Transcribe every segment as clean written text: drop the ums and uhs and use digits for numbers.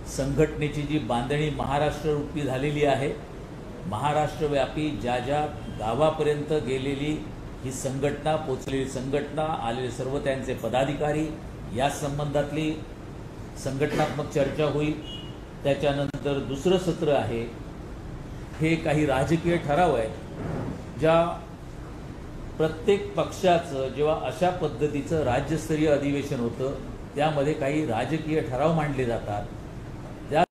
संघटनेची जी बांधणी महाराष्ट्ररूपी झालेली आहे, महाराष्ट्रव्यापी ज्या ज्या गावापर्यंत गेलेली ही संघटना, पोचलेली संघटना, आलेले सर्व त्यांचे पदाधिकारी, या संबंधातली संघटनात्मक चर्चा होईल। त्याच्यानंतर दुसरं सत्र आहे, हे काही राजकीय ठराव आहेत ज्या प्रत्येक पक्षाचं जेव्हा अशा पद्धतीचं राज्यस्तरीय अधिवेशन होतं त्यामध्ये काही राजकीय ठराव मांडले जातात। त्या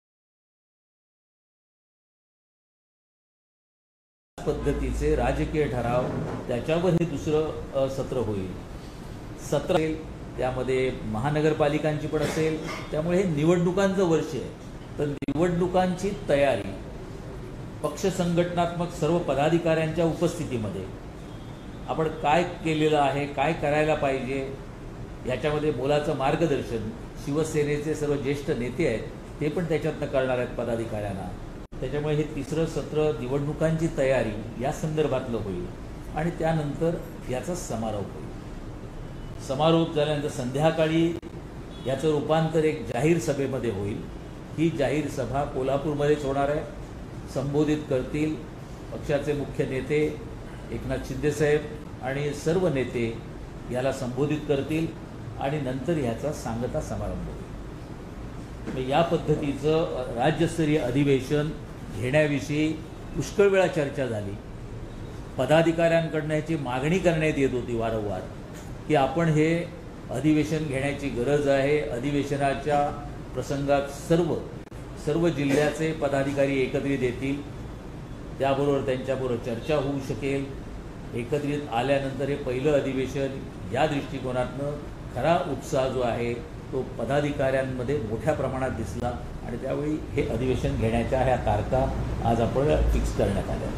पद्धतीचे राजकीय ठराव त्याच्यावर हे दुसरं सत्र होईल। सत्र त्यामध्ये महानगरपालिकांची पण असेल, त्यामुळे हे निवडणुकांचं वर्ष आहे। तर निवडणुकांची तयारी पक्ष संघटनात्मक सर्व पदाधिकाऱ्यांच्या उपस्थितीमध्ये आपण काय केलेलं आहे, काय करायला पाहिजे, याच्यामध्ये मोलाचं मार्गदर्शन शिवसेनेचे सर्व ज्येष्ठ नेते आहेत ते पण त्याच्यातनं करणार आहेत पदाधिकाऱ्यांना। त्याच्यामुळे हे तिसरं सत्र निवडणुकांची तयारी या संदर्भातलं होईल आणि त्यानंतर याचा समारोप होईल। समारोप झाल्यानंतर संध्याकाळी याचं रूपांतर एक जाहीर सभेमध्ये होईल। ही जाहीर सभा कोल्हापूरमध्येच होणार आहे। संबोधित करतील पक्षाचे मुख्य नेते एकनाथ शिंदे साहेब आणि सर्व नेते याला संबोधित करतील आणि नंतर ह्याचा सांगता समारंभ होईल। या पद्धतीचं राज्यस्तरीय अधिवेशन घेण्याविषयी पुष्कळ वेळा चर्चा झाली। पदाधिकाऱ्यांकडून याची मागणी करण्यात येत होती वारंवार की आपण हे अधिवेशन घेण्याची गरज आहे। अधिवेशनाच्या प्रसंगात सर्व जिल्ह्याचे पदाधिकारी एकत्रित येतील, त्याबरोबर त्यांच्याबरोबर चर्चा होऊ शकेल। एकत्रित आल्यानंतर हे पहिलं अधिवेशन या दृष्टिकोनातनं खरा उत्साह जो आहे तो पदाधिकाऱ्यांमध्ये मोठ्या प्रमाणात दिसला आणि त्यावेळी हे अधिवेशन घेण्याच्या ह्या तारखा आज आपण फिक्स करण्यात आल्या।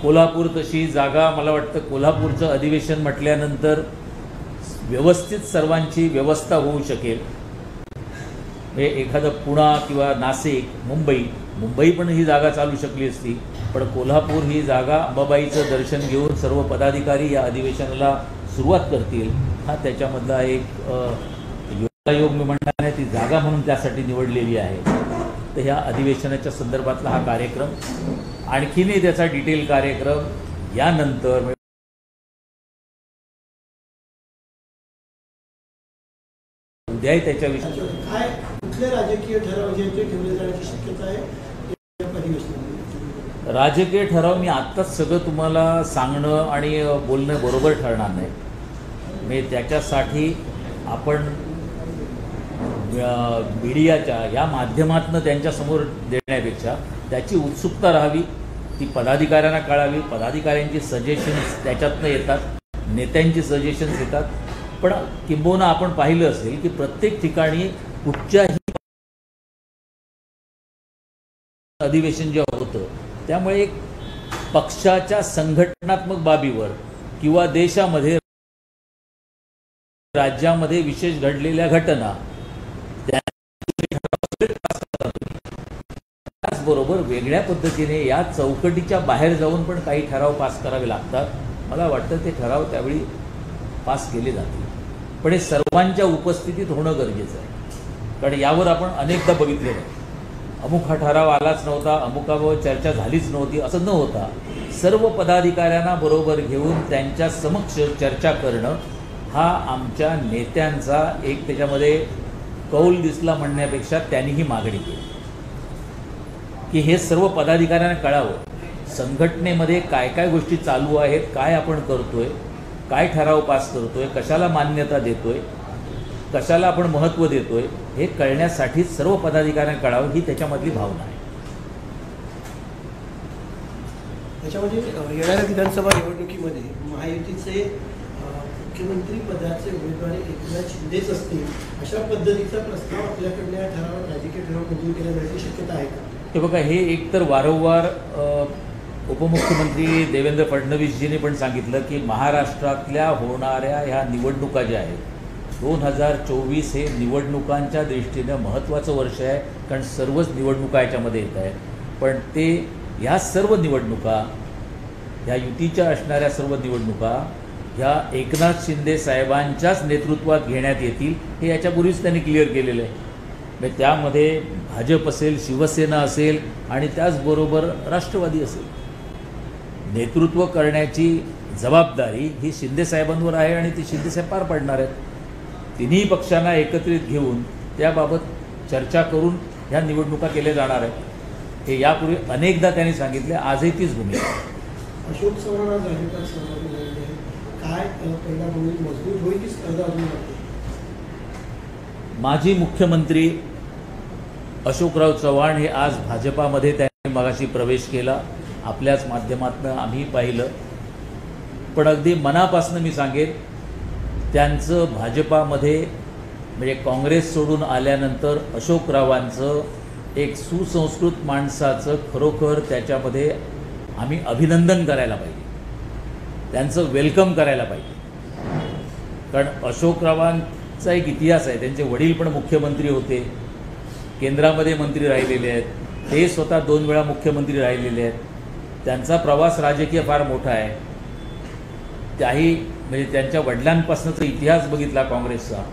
कोल्हापूर तशी जागा, मला वाटतं कोल्हापूरचं अधिवेशन म्हटल्यानंतर व्यवस्थित सर्वांची व्यवस्था होऊ शकेल। म्हणजे एखादं पुणा किंवा नाशिक, मुंबई पण ही जागा चालू शकली असती, पण कोल्हापूर ही जागा अंबाबाईचं दर्शन घेऊन सर्व पदाधिकारी या अधिवेशनाला सुरुवात करतील, हा त्याच्यामधला एक योगायोग मी म्हणणार नाही, ती जागा म्हणून त्यासाठी निवडलेली आहे। तर ह्या अधिवेशनाच्या संदर्भातला हा कार्यक्रम, आणखीनही त्याचा डिटेल कार्यक्रम यानंतर उद्याही त्याच्याविषयी कुठले राजकीय ठराव जे ठेवले जाण्याची शक्यता आहे। राजकीय ठराव मी आत्ताच सगळं तुम्हाला सांगणं आणि बोलणं बरोबर ठरणार नाही। मी त्याच्यासाठी आपण मीडियाच्या या माध्यमातून त्यांच्यासमोर देण्यापेक्षा त्याची उत्सुकता राहावी, ती पदाधिकाऱ्यांना कळावी। पदाधिकाऱ्यांची सजेशन्स त्याच्यातनं येतात, नेत्यांची सजेशन्स येतात, पण किंबहुना आपण पाहिलं असेल की प्रत्येक ठिकाणी कुठच्याही अधिवेशन जेव्हा होतं त्यामुळे एक पक्षाच्या संघटनात्मक बाबीवर किंवा देशामध्ये राज्यामध्ये विशेष घडलेल्या घटना त्याचबरोबर वेगळ्या पद्धतीने या चौकटीच्या बाहेर जाऊन पण काही ठराव पास करावे लागतात। मला वाटतं ते ठराव त्यावेळी पास केले जातील, पण हे सर्वांच्या उपस्थितीत होणं गरजेचं आहे। कारण यावर आपण अनेकदा बघितलेलं आहे, अमुक हा ठराव आलाच नव्हता, अमुकावर चर्चा झालीच नव्हती, असं न होता सर्व पदाधिकाऱ्यांना बरोबर घेऊन त्यांच्या समक्ष चर्चा करणं हा आमच्या नेत्यांचा एक त्याच्यामध्ये कौल दिसला म्हणण्यापेक्षा त्यांनीही मागणी केली की हे सर्व पदाधिकाऱ्यांना कळावं संघटनेमध्ये काय काय गोष्टी चालू आहेत, काय आपण करतोय, काय ठराव पास करतोय, कशाला मान्यता देतोय, कशाला आपण महत्त्व देतोय, हे कळण्यासाठी सर्व पदाधिकाऱ्यांना कळावं ही त्याच्यामधली भावना आहे। त्याच्यामध्ये येणाऱ्या विधानसभा निवडणुकीमध्ये महायुतीचे मुख्यमंत्री पदाचे उमेदवारी एकनाथ शिंदेच असतील, अशा पद्धतीचा प्रस्ताव आपल्याकडल्या ठराव राजकीय ठराव मंजूर केल्या जाण्याची शक्यता आहे का? हे बघा, हे एकतर वारंवार उपमुख्यमंत्री देवेंद्र फडणवीसजींनी पण सांगितलं की महाराष्ट्रातल्या होणाऱ्या ह्या निवडणुका ज्या आहेत 2024 हे निवडणुकांच्या दृष्टीनं महत्त्वाचं वर्ष आहे, कारण सर्वच निवडणुका याच्यामध्ये येत आहेत। पण ते ह्या सर्व निवडणुका, ह्या युतीच्या असणाऱ्या सर्व निवडणुका ह्या एकनाथ शिंदे साहेबांच्याच नेतृत्वात घेण्यात येतील, हे याच्यापूर्वीच त्यांनी क्लिअर केलेलं आहे। म्हणजे त्यामध्ये भाजप असेल, शिवसेना असेल आणि त्याचबरोबर राष्ट्रवादी असेल. नेतृत्व करण्याची जबाबदारी ही शिंदेसाहेबांवर आहे आणि ती शिंदेसाहेब पार पाडणार आहेत. तिन्ही पक्षांना एकत्रित घेऊन त्याबाबत चर्चा करून ह्या निवडणुका केल्या जाणार आहेत. हे यापूर्वी अनेकदा त्यांनी सांगितले, आजही तीच भूमिका आहे. अशोक चव्हाण आज भाजपात सहभागी झालेले आहे. काय पहिला होईल, मजबूत होईल की स्पर्धा अजून वाढते? माजी मुख्यमंत्री अशोकराव चव्हाण हे आज भाजपामध्ये त्यांनी मगाशी प्रवेश केला. आपल्याच माध्यमातून आम्ही पाहिलं. पण अगदी मनापासून मी सांगेन, त्यांचं भाजपामध्ये म्हणजे काँग्रेस सोडून आल्यानंतर अशोकरावांचं एक सुसंस्कृत माणसाचं खरोखर त्याच्यामध्ये आम्ही अभिनंदन करायला पाहिजे, त्यांचं वेलकम करायला पाहिजे. कारण अशोकरावांचा एक इतिहास आहे. त्यांचे वडील पण मुख्यमंत्री होते, केंद्रामध्ये मंत्री राहिलेले आहेत, ते स्वतः 2 वेळा मुख्यमंत्री राहिलेले आहेत. त्यांचा प्रवास राजकीय फार मोठा आहे. त्याही म्हणजे त्यांच्या वडिलांपासूनचा इतिहास बघितला काँग्रेसचा,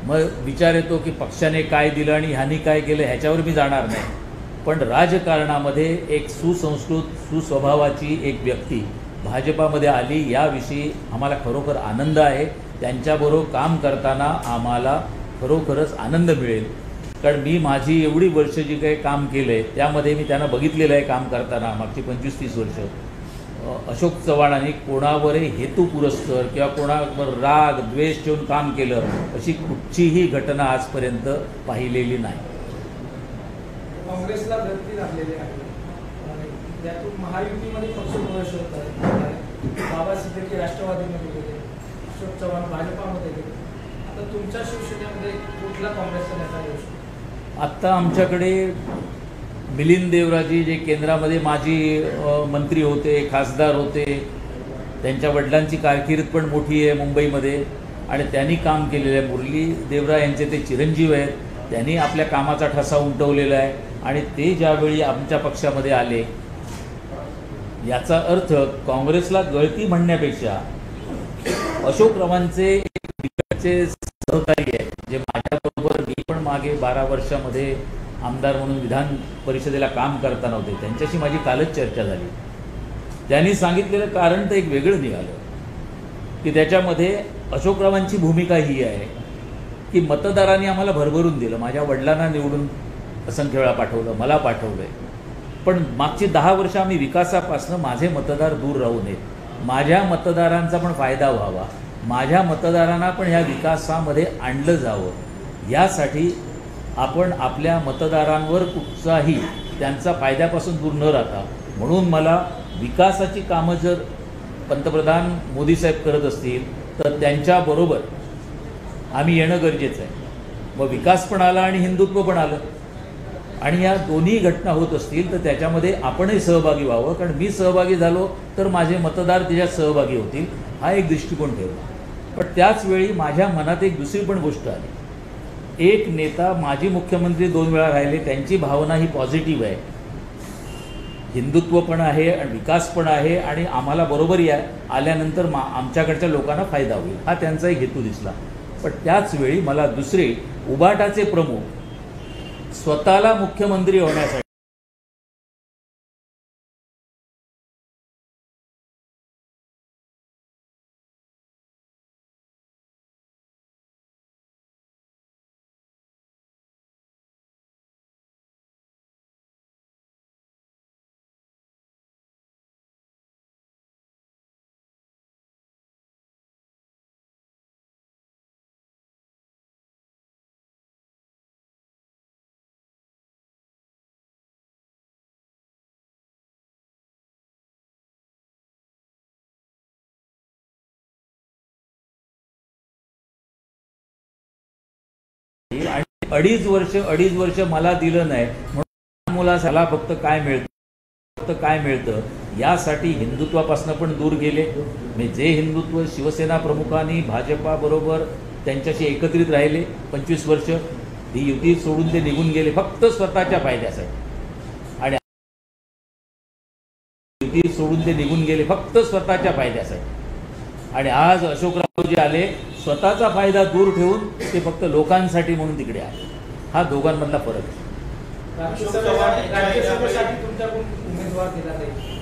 मग विचार येतो की पक्षाने काय दिलं आणि ह्यांनी काय केलं ह्याच्यावर मी जाणार नाही. पण राजकारणामध्ये एक सुसंस्कृत सुस्वभावाची एक व्यक्ती भाजपामध्ये आली, याविषयी आम्हाला खरोखर आनंद आहे. त्यांच्याबरोबर काम करताना आम्हाला खरोखरच आनंद मिळेल. कारण मी माझी एवढी वर्ष जी काही काम केलं आहे त्यामध्ये मी त्यांना बघितलेलं आहे काम करताना मागची 25-30 वर्ष. अशोक चव्हाणांनी कोणावरही हेतुपुरस्सर किंवा कोणावर राग द्वेष ठेवून काम केलं अशी कुठचीही घटना आजपर्यंत पाहिलेली नाही. काँग्रेसला धरती लागलेली आहे, त्यातून महायुतीमध्ये पक्ष प्रवेश होत आहे. बाबा सिद्दीकी राष्ट्रवादीमध्ये गेले, अशोक चव्हाण भाजपामध्ये गेले. आता तुमच्या शिवसेनेमध्ये कुठला काँग्रेसचा नेता येऊ शकतो? आत्ता आमच्याकडे मिलिंद देवराजी जे केंद्रामध्ये माजी मंत्री होते, खासदार होते, त्यांच्या वडिलांची कारकीर्द पण मोठी आहे मुंबईमध्ये आणि त्यांनी काम केलेलं आहे. मुरली देवरा यांचे ते चिरंजीव आहेत, त्यांनी आपल्या कामाचा ठसा उमटवलेला आहे आणि ते ज्यावेळी आमच्या पक्षामध्ये आले, याचा अर्थ काँग्रेसला गळती म्हणण्यापेक्षा अशोकरावांचे सहकारी आहे, जे माझ्याबरोबर मी पण मागे 12 वर्षामध्ये आमदार म्हणून विधान परिषदेला काम करताना होते, त्यांच्याशी माझी कालच चर्चा झाली. त्यांनी सांगितलेलं कारण तर एक वेगळं निघालं की त्याच्यामध्ये अशोकरावांची भूमिका ही आहे की मतदारांनी आम्हाला भरभरून दिलं. माझ्या वडिलांना निवडून असंख्य वेळा पाठवलं, मला पाठवलं आहे, पण मागची 10 वर्ष आम्ही विकासापासून माझे मतदार दूर राहू नयेत, माझ्या मतदारांचा पण फायदा व्हावा, माझ्या मतदारांना पण ह्या विकासामध्ये आणलं जावं, यासाठी आपण आपल्या मतदारांवर कुठचाही त्यांचा फायद्यापासून दूर न राहता, म्हणून मला विकासाची कामं जर पंतप्रधान मोदी साहेब करत असतील तर त्यांच्याबरोबर आम्ही येणं गरजेचं आहे. मग विकास पण आला आणि हिंदुत्व पण आलं आणि या दोन्ही घटना होत असतील तर त्याच्यामध्ये आपणही सहभागी व्हावं. कारण मी सहभागी झालो तर माझे मतदार त्याच्यात सहभागी होतील, हा एक दृष्टिकोन ठेवला. पण त्याचवेळी माझ्या मनात एक दुसरी पण गोष्ट आली. एक नेता माजी मुख्यमंत्री 2 वेळा राहिले, त्यांची भावना ही पॉझिटिव्ह आहे, हिंदुत्व पण आहे आणि विकास पण आहे आणि आम्हाला बरोबर आल्यानंतर आमच्याकडच्या लोकांना फायदा होईल, हा त्यांचाही हेतू दिसला. पण त्याचवेळी मला दुसरे उबाटाचे प्रमुख स्वतःला मुख्यमंत्री होण्यासाठी आणि 2.5 वर्ष मला दिलं नाही म्हणून मुलाला फक्त काय मिळतं यासाठी हिंदुत्वापासून पण दूर गेले. मी जे हिंदुत्व शिवसेना प्रमुखांनी भाजपाबरोबर त्यांच्याशी एकत्रित राहिले 25 वर्ष, ती युती सोडून ते निघून गेले फक्त स्वतःच्या फायद्यासाठी आणि युती सोडून ते निघून गेले फक्त स्वतःच्या फायद्यासाठी. आणि आज अशोकराव जे आले स्वतःचा फायदा दूर ठेवून ते फक्त लोकांसाठी म्हणून तिकडे आले. हा दोघांमधला फरक आहे. राज्यसभेसाठी तुमच्याकडून उमेदवार दिला जाईल.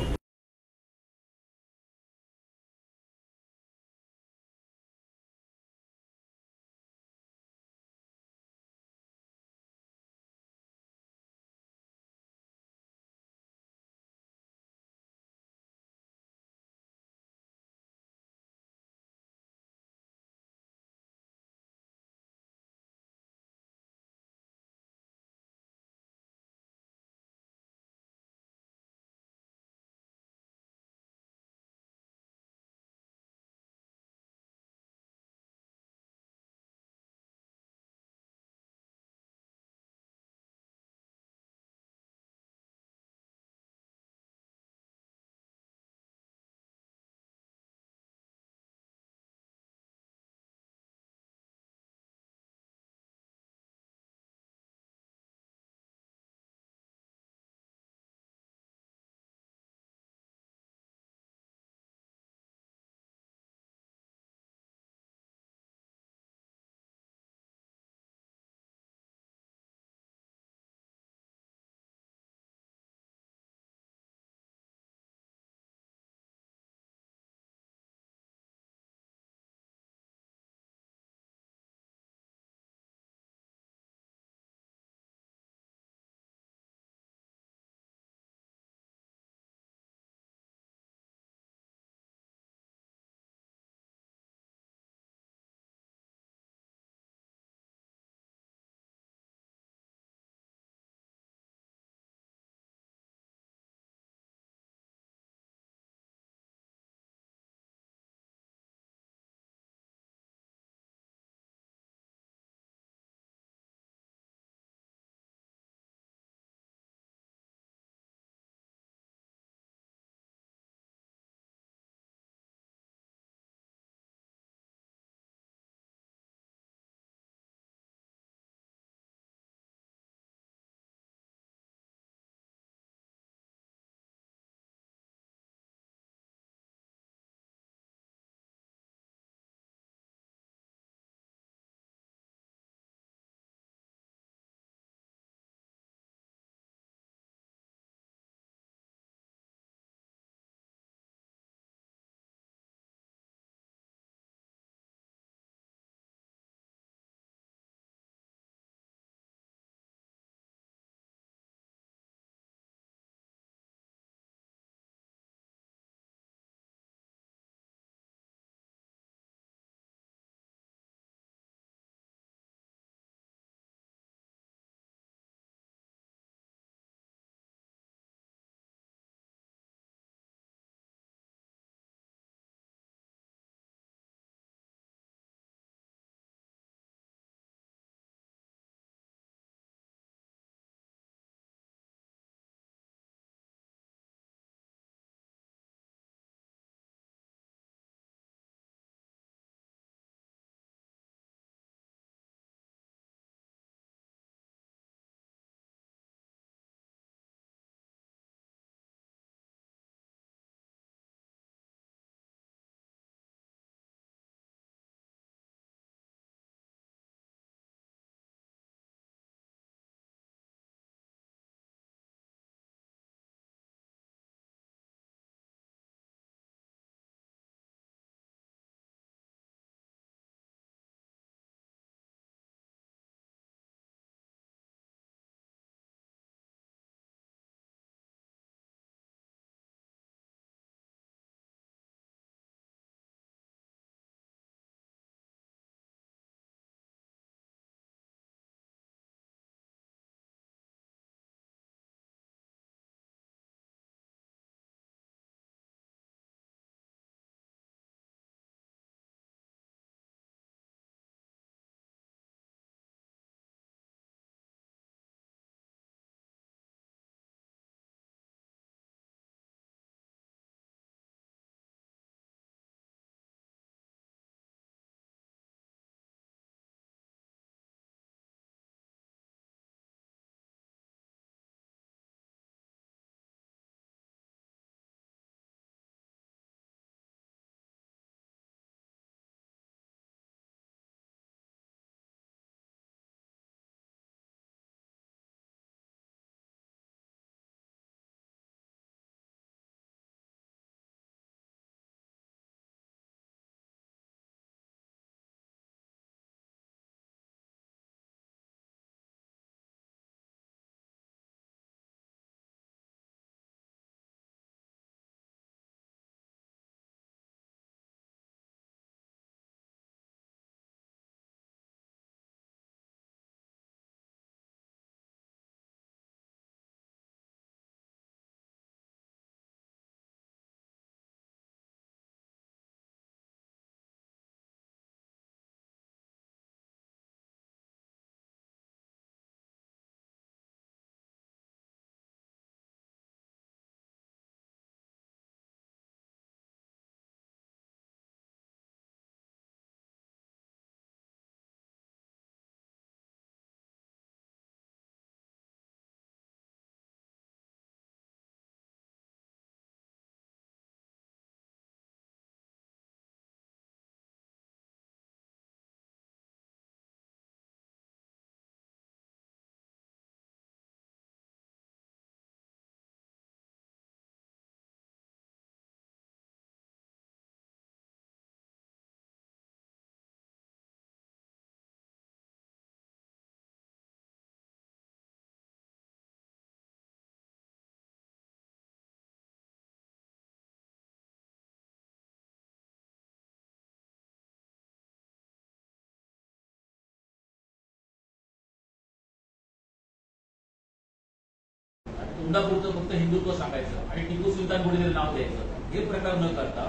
तोंडापुरतं फक्त हिंदुत्व सांगायचं आणि टिपू सुलतान कुठेतरी नाव द्यायचं, हे प्रकार न करता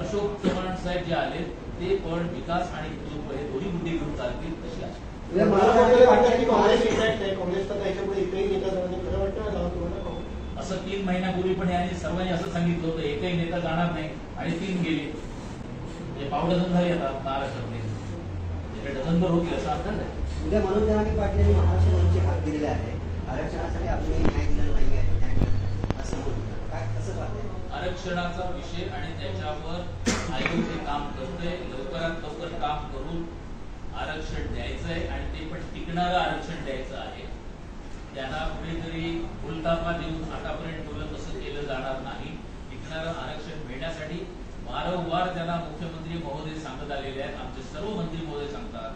अशोक चव्हाण साहेब जे आले ते पण विकास आणि हिंदुत्व हे दोन्ही मुद्दे घेऊन चालतील तसे आहे. काँग्रेसचा त्याच्यापुढे एकही नेता जाणार खरं वाटतं तुम्हाला? असं 3 महिन्यापूर्वी पण यांनी सर्वांनी असं सांगितलं होतं एकही नेता जाणार नाही आणि 3 गेले. म्हणजे पावडझन झाले आता महाराष्ट्रातले, डझनभर होतील असं अर्थ नाही. उद्या मनोज जरांगे पाटील यांनी महाराष्ट्र मंचचे हात दिलेले आहे, आरक्षणासाठी आपण न्याय दिलेला नाही आहे असं म्हणतात, काय कसं पाहते? आरक्षणाचा विषय आणि त्याच्यावर आयोग जे काम करतंय लवकरात लवकर काम करून आरक्षण द्यायचंय आणि ते पण टिकणारं आरक्षण द्यायचं आहे. त्यांना कुठेतरी भूलतापा देऊन आतापर्यंत ठेवलं तसं केलं जाणार नाही. टिकणारं आरक्षण मिळण्यासाठी वारंवार त्यांना मुख्यमंत्री महोदय सांगत आलेले आहेत, आमचे सर्व मंत्री महोदय सांगतात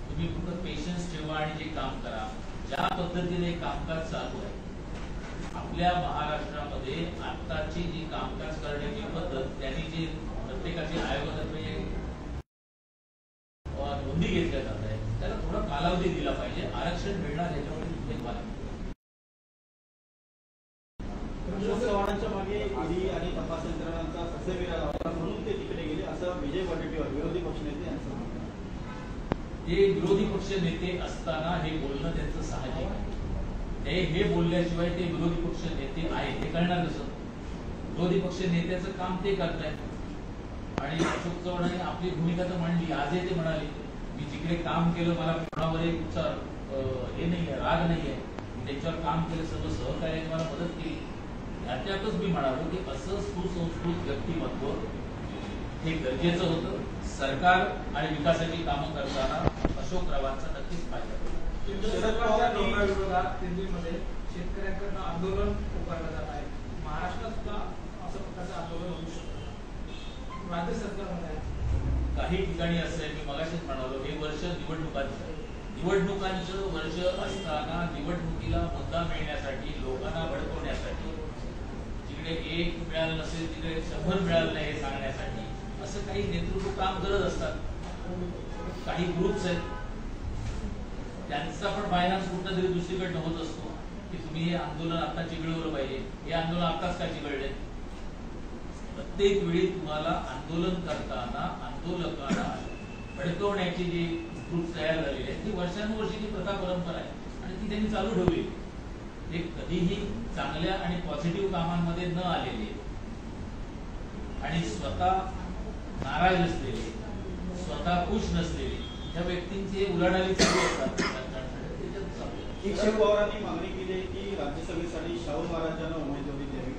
तुम्ही फक्त पेशन्स ठेवा आणि जे काम करा. ज्या पद्धतीने कामकाज चालू आहे आपल्या महाराष्ट्रामध्ये आत्ताची जी कामकाज करण्याची पद्धत त्यांनी जी प्रत्येकाची आयोगातर्फे नोंदी घेतल्या जात आहे त्याला थोडा कालावधी दिला पाहिजे. आरक्षण मिळणार याच्यावर एक बाब. अशोक चव्हाणांच्या मागे ईडी आणि तपास यंत्रणांचा ससेवेरा लावला म्हणून ते तिकडे गेले असं विजय वडेट्टीवार विरोधी पक्षनेते यांचं म्हणणं आहे. ते विरोधी पक्ष नेते असताना हे बोलणं त्यांचं साहजिक आहे. ते हे बोलल्याशिवाय ते विरोधी पक्ष नेते आहेत हे कळणार कसं? विरोधी पक्ष नेत्याचं काम ते करतायत आणि अशोक चव्हाणांनी आपली भूमिका तर मांडली. आजही ते म्हणाले मी जिकडे काम केलं मला कोणावर एक हे नाही आहे, राग नाही आहे, मी त्यांच्यावर काम केलं, सर्व सहकार्याने मला मदत केली. त्यातच मी म्हणालो की असं सुसंस्कृत व्यक्तिमत्व हे गरजेचं होतं. सरकार आणि विकासाची कामं करताना अशोकरावांचा नक्कीच फायदा होतो. सरकारच्या धोरणाविरोधात दिल्लीमध्ये शेतकऱ्यांकडून आंदोलन उभारलं जात आहे. महाराष्ट्रात सुद्धा असं प्रकारचं आंदोलन होऊ शकतं. राज्य सरकारमध्ये काही ठिकाणी असं आहे, मी मगाशीच म्हणालो हे वर्ष निवडणुकांचं निवडणुकांचं वर्ष असताना निवडणुकीला मुद्दा मिळण्यासाठी लोकांना भडकवण्यासाठी जिकडे 1 मिळालं नसेल तिकडे 100 मिळालं नाही हे सांगण्यासाठी असं काही नेतृत्व काम करत असतात. काही ग्रुप्स आहेत त्यांचा पण फायनान्स कुठं तरी दुसरीकडनं होत असतो की तुम्ही हे आंदोलन आता चिघळवलं पाहिजे, हे आंदोलन आताच का चिघळले. प्रत्येक वेळी तुम्हाला आंदोलन करताना आंदोलकांना भडकवण्याची जी ग्रुप तयार झालेली आहे ती वर्षानुवर्षीची प्रथा परंपरा आहे आणि ती त्यांनी चालू ठेवली. ते कधीही चांगल्या आणि पॉझिटिव्ह कामांमध्ये न आलेले आणि स्वतः नाराज असलेले, स्वतः खुश नसलेले त्या व्यक्तींचे उलाढाली चालू असतात. शरद पवारांनी मागणी केली आहे की राज्यसभेसाठी शाहू महाराजांना उमेदवारी द्यावी.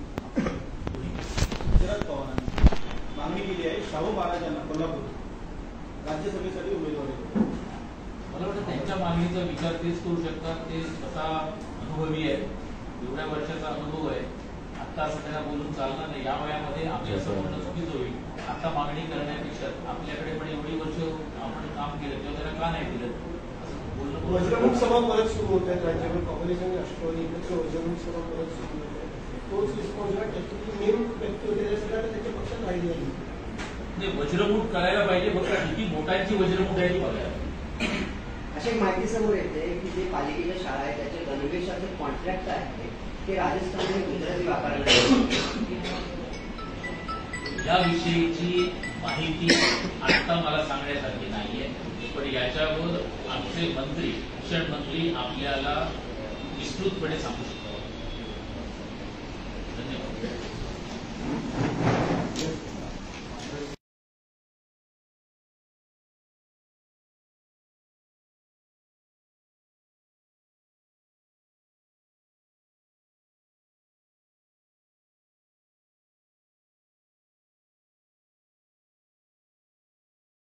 शरद पवारांनी मागणी केली आहे शाहू महाराजांना कोल्हापूर राज्यसभेसाठी उमेदवारी द्यावी. मला वाटतं त्यांच्या मागणीचा विचार तेच करू शकतात. ते स्वतः अनुभवी आहेत, एवढ्या वर्षाचा अनुभव आहे. आता सगळ्यांना बोलून चालणार नाही. या वयामध्ये आम्ही असं म्हणणं चुकीचं होईल. आता मागणी करण्यापेक्षा आपल्याकडे पण एवढी वर्ष आपण काम केलं तेव्हा त्याला का नाही दिलं असं बोलणं. वज्रमुख सभा परत सुरू होत आहेत राज्यावर. काँग्रेस आणि राष्ट्रवादी एकत्र वज्रमुख सभा परत सुरू होत आहे. तोच रिस्पॉन्सला टेक्निकली मेन व्यक्ती होते त्याच्या पक्षात राहिली आहे. वज्रमूठ करायला पाहिजे, फक्त किती मोठ्यांची वज्रमूठ आहे ती बघायला. अशी एक माहिती समोर येते की जे पालिकेच्या शाळा आहे त्याचे गणवेशाचे कॉन्ट्रॅक्ट आहे ते राजस्थान आणि गुजराती व्यापाऱ्यांना. याविषयीची माहिती आता मला सांगण्यासारखी नाहीये, पण याच्यावर आमचे मंत्री, शिक्षण मंत्री आपल्याला विस्तृतपणे सांगू शकतात.